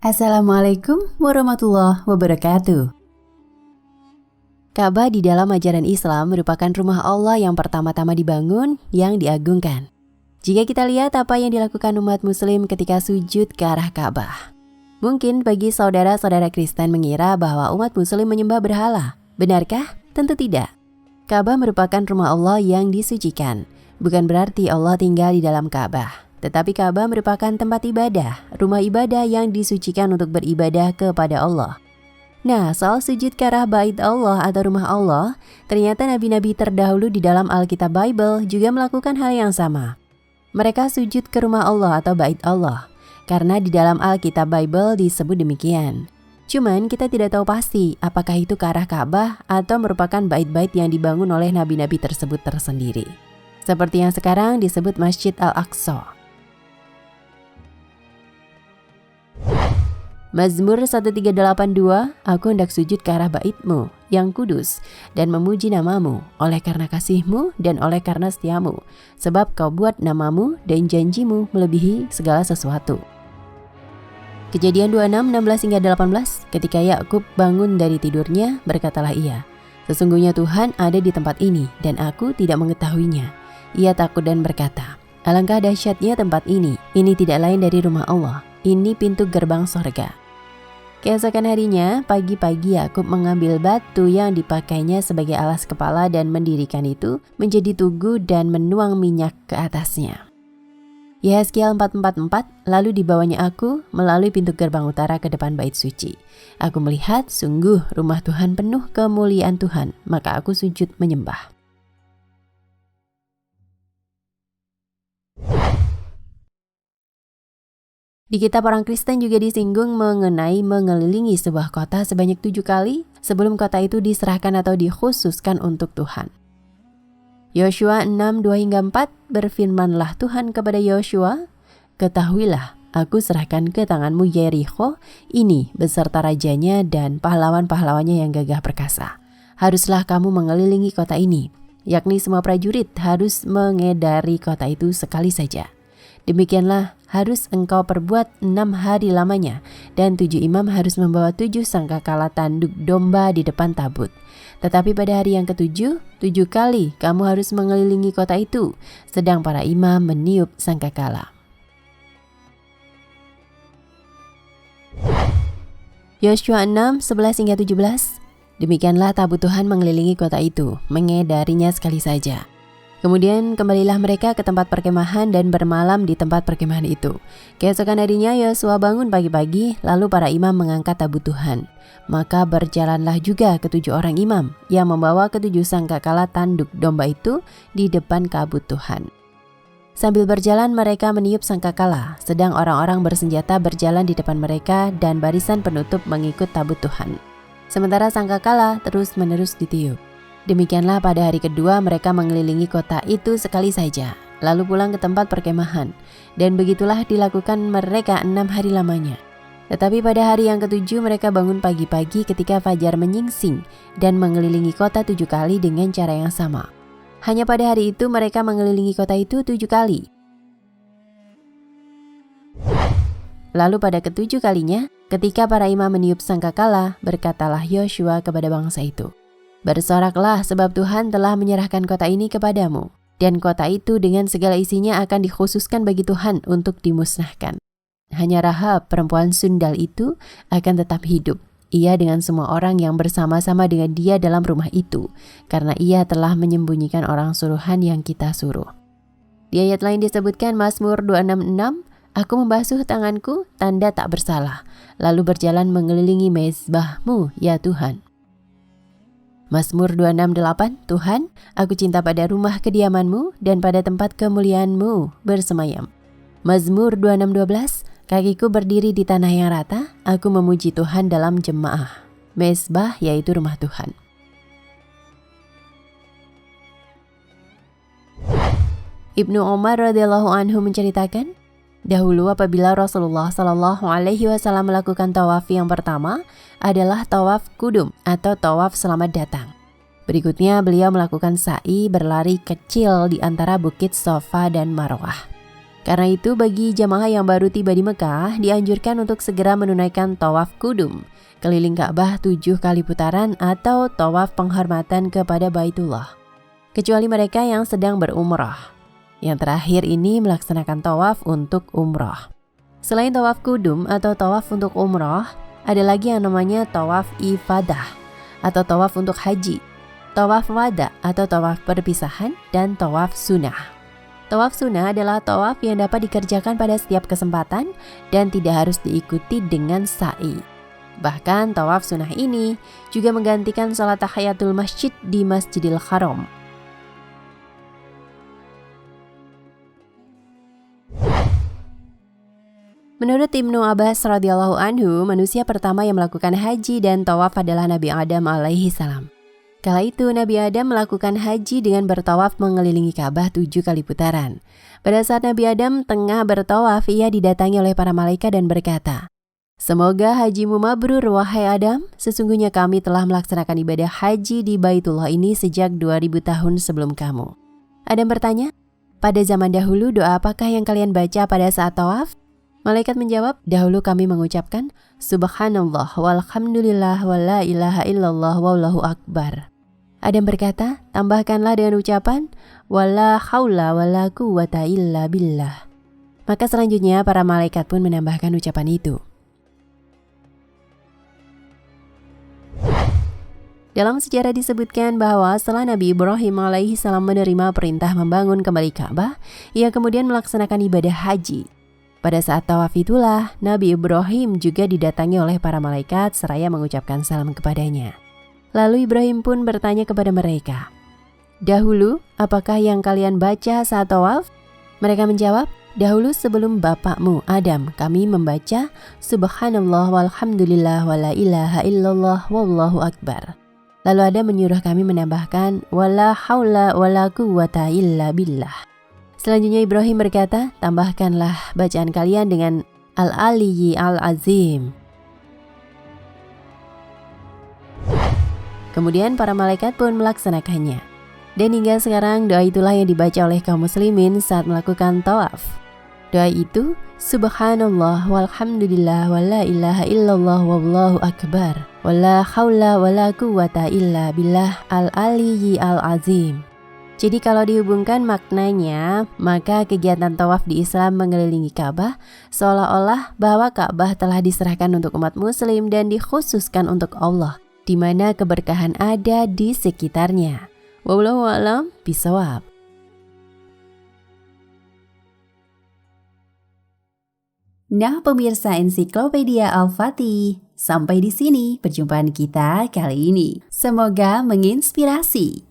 Assalamualaikum warahmatullahi wabarakatuh. Ka'bah di dalam ajaran Islam merupakan rumah Allah yang pertama-tama dibangun, yang diagungkan. Jika kita lihat apa yang dilakukan umat muslim ketika sujud ke arah Ka'bah, mungkin bagi saudara-saudara Kristen mengira bahwa umat muslim menyembah berhala. Benarkah? Tentu tidak. Ka'bah merupakan rumah Allah yang disucikan. Bukan berarti Allah tinggal di dalam Ka'bah. Tetapi Ka'bah merupakan tempat ibadah, rumah ibadah yang disucikan untuk beribadah kepada Allah. Nah, soal sujud ke arah bait Allah atau rumah Allah, ternyata nabi-nabi terdahulu di dalam Alkitab Bible juga melakukan hal yang sama. Mereka sujud ke rumah Allah atau bait Allah, karena di dalam Alkitab Bible disebut demikian. Cuman kita tidak tahu pasti apakah itu ke arah Ka'bah atau merupakan bait-bait yang dibangun oleh nabi-nabi tersebut tersendiri. Seperti yang sekarang disebut Masjid Al-Aqsa. Mazmur 1382, aku hendak sujud ke arah bait-Mu yang kudus dan memuji nama-Mu oleh karena kasih-Mu dan oleh karena setiamu, sebab Kau buat nama-Mu dan janji-Mu melebihi segala sesuatu. Kejadian 26, 16 hingga 18, ketika Yakub bangun dari tidurnya, berkatalah ia, sesungguhnya Tuhan ada di tempat ini dan aku tidak mengetahuinya. Ia takut dan berkata, alangkah dahsyatnya tempat ini tidak lain dari rumah Allah. Ini pintu gerbang sorga. Keesokan harinya, pagi-pagi Yakub mengambil batu yang dipakainya sebagai alas kepala dan mendirikan itu menjadi tugu dan menuang minyak ke atasnya. Yehezkiel 4:4, lalu dibawanya aku melalui pintu gerbang utara ke depan bait suci. Aku melihat sungguh rumah Tuhan penuh kemuliaan Tuhan, maka aku sujud menyembah. Di kitab orang Kristen juga disinggung mengenai mengelilingi sebuah kota sebanyak 7 kali sebelum kota itu diserahkan atau dikhususkan untuk Tuhan. Yosua 6:2-4, berfirmanlah Tuhan kepada Yosua, ketahuilah, aku serahkan ke tanganmu Yerikho ini beserta rajanya dan pahlawan-pahlawannya yang gagah perkasa. Haruslah kamu mengelilingi kota ini, yakni semua prajurit harus mengedari kota itu sekali saja. Demikianlah harus engkau perbuat 6 hari lamanya, dan 7 imam harus membawa 7 sangkakala tanduk domba di depan tabut. Tetapi pada hari yang ke-7, 7 kali kamu harus mengelilingi kota itu, sedang para imam meniup sangkakala. Yosua 6:11-17, demikianlah tabut Tuhan mengelilingi kota itu, mengedarinya sekali saja. Kemudian kembalilah mereka ke tempat perkemahan dan bermalam di tempat perkemahan itu. Keesokan harinya Yosua bangun pagi-pagi, lalu para imam mengangkat tabut Tuhan. Maka berjalanlah juga ke-7 orang imam yang membawa ke-7 sangkakala tanduk domba itu di depan tabut Tuhan. Sambil berjalan mereka meniup sangkakala, sedang orang-orang bersenjata berjalan di depan mereka dan barisan penutup mengikut tabut Tuhan. Sementara sangkakala terus-menerus ditiup. Demikianlah pada hari kedua mereka mengelilingi kota itu sekali saja, lalu pulang ke tempat perkemahan, dan begitulah dilakukan mereka 6 hari lamanya. Tetapi pada hari yang ke-7 mereka bangun pagi-pagi ketika fajar menyingsing dan mengelilingi kota 7 kali dengan cara yang sama. Hanya pada hari itu mereka mengelilingi kota itu 7 kali. Lalu pada ke-7 kalinya, ketika para imam meniup sangkakala, berkatalah Yosua kepada bangsa itu, bersoraklah sebab Tuhan telah menyerahkan kota ini kepadamu, dan kota itu dengan segala isinya akan dikhususkan bagi Tuhan untuk dimusnahkan. Hanya Rahab perempuan sundal itu akan tetap hidup, ia dengan semua orang yang bersama-sama dengan dia dalam rumah itu, karena ia telah menyembunyikan orang suruhan yang kita suruh. Di ayat lain disebutkan Mazmur 266, aku membasuh tanganku, tanda tak bersalah, lalu berjalan mengelilingi mezbah-Mu ya Tuhan. Mazmur 268, Tuhan, aku cinta pada rumah kediaman-Mu dan pada tempat kemuliaan-Mu bersemayam. Mazmur 26:12, kakiku berdiri di tanah yang rata, aku memuji Tuhan dalam jemaah. Mezbah yaitu rumah Tuhan. Ibnu Umar radhiyallahu anhu menceritakan, dahulu apabila Rasulullah SAW melakukan tawaf yang pertama adalah tawaf kudum atau tawaf selamat datang. Berikutnya beliau melakukan sa'i berlari kecil di antara bukit Safa dan Marwah. Karena itu bagi jamaah yang baru tiba di Mekah dianjurkan untuk segera menunaikan tawaf kudum, keliling Ka'bah 7 kali putaran atau tawaf penghormatan kepada Baitullah. Kecuali mereka yang sedang berumrah. Yang terakhir ini melaksanakan tawaf untuk umrah. Selain tawaf kudum atau tawaf untuk umrah, ada lagi yang namanya tawaf ifadah atau tawaf untuk haji, tawaf wada atau tawaf perpisahan, dan tawaf sunnah. Tawaf sunnah adalah tawaf yang dapat dikerjakan pada setiap kesempatan dan tidak harus diikuti dengan sa'i. Bahkan tawaf sunnah ini juga menggantikan salat tahiyatul masjid di Masjidil Haram. Menurut Ibnu Abbas radhiyallahu anhu, manusia pertama yang melakukan haji dan tawaf adalah Nabi Adam alaihi salam. Kala itu Nabi Adam melakukan haji dengan bertawaf mengelilingi Ka'bah 7 kali putaran. Pada saat Nabi Adam tengah bertawaf, ia didatangi oleh para malaikat dan berkata, "Semoga hajimu mabrur wahai Adam, sesungguhnya kami telah melaksanakan ibadah haji di Baitullah ini sejak 2000 tahun sebelum kamu." Adam bertanya, "Pada zaman dahulu doa apakah yang kalian baca pada saat tawaf?" Malaikat menjawab, "Dahulu kami mengucapkan Subhanallah walhamdulillah wa la ilaha illallah wallahu akbar." Adam berkata, "Tambahkanlah dengan ucapan wala haula wala quwata illa billah." Maka selanjutnya para malaikat pun menambahkan ucapan itu. Dalam sejarah disebutkan bahwa setelah Nabi Ibrahim alaihi salam menerima perintah membangun kembali Ka'bah, ia kemudian melaksanakan ibadah haji. Pada saat tawaf itulah, Nabi Ibrahim juga didatangi oleh para malaikat seraya mengucapkan salam kepadanya. Lalu Ibrahim pun bertanya kepada mereka, "Dahulu, apakah yang kalian baca saat tawaf?" Mereka menjawab, "Dahulu sebelum bapakmu Adam, kami membaca Subhanallah walhamdulillah wa la ilaha illallah wallahu akbar." Lalu Adam menyuruh kami menambahkan wala haula wala quwata illa billah. Selanjutnya Ibrahim berkata, "Tambahkanlah bacaan kalian dengan Al-Aliyyi Al-Azim." Kemudian para malaikat pun melaksanakannya. Dan hingga sekarang doa itulah yang dibaca oleh kaum muslimin saat melakukan tawaf. Doa itu, Subhanallah walhamdulillah wa la ilaha illallah wallahu akbar wa la hawla wa la quwata illa billah Al-Aliyyi Al-Azim. Jadi kalau dihubungkan maknanya, maka kegiatan tawaf di Islam mengelilingi Ka'bah seolah-olah bahwa Ka'bah telah diserahkan untuk umat muslim dan dikhususkan untuk Allah, di mana keberkahan ada di sekitarnya. Wallahu a'lam bishawab. Nah pemirsa Ensiklopedia Al-Fatih, sampai di sini perjumpaan kita kali ini. Semoga menginspirasi.